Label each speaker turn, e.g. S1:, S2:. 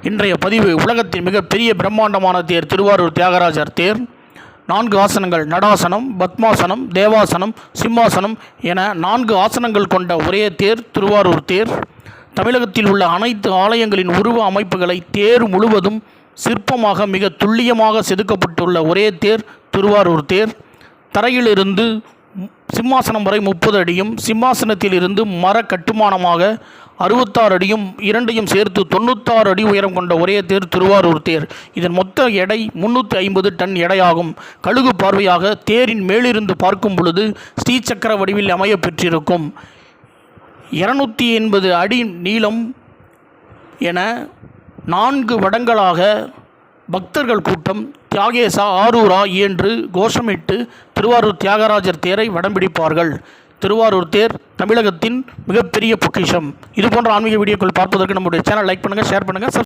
S1: இன்றைய பதிவு உலகத்தின் மிகப்பெரிய பிரம்மாண்டமான தேர் திருவாரூர் தியாகராஜர் தேர். 4 ஆசனங்கள், நடாசனம், பத்மாசனம், தேவாசனம், சிம்மாசனம் என 4 ஆசனங்கள் கொண்ட ஒரே தேர் திருவாரூர் தேர். தமிழகத்தில் உள்ள அனைத்து ஆலயங்களின் உருவ அமைப்புகளை தேர் முழுவதும் சிற்பமாக மிக துல்லியமாக செதுக்கப்பட்டுள்ள ஒரே தேர் திருவாரூர் தேர். தரையிலிருந்து சிம்மாசனம் வரை 30 அடியும், சிம்மாசனத்தில் இருந்து மர கட்டுமானமாக 66 அடியும், இரண்டையும் சேர்த்து 96 அடி உயரம் கொண்ட ஒரே தேர் திருவாரூர் தேர். இதன் மொத்த எடை 350 டன் எடையாகும். கழுகு பார்வையாக தேரின் மேலிருந்து பார்க்கும் பொழுது ஸ்ரீசக்கர வடிவில் அமைய பெற்றிருக்கும். 280 அடி நீளம் என 4 வடங்களாக பக்தர்கள் கூட்டம் தியாகேசா ஆரூரா என்று கோஷமிட்டு திருவாரூர் தியாகராஜர் தேரை வடம் பிடிப்பார்கள். திருவாரூர் தேர் தமிழகத்தின் மிகப்பெரிய பொக்கிஷம். இதுபோன்ற ஆன்மீக வீடியோக்கள் பார்ப்பதற்கு நம்முடைய சேனல் லைக் பண்ணுங்கள், ஷேர் பண்ணுங்கள்.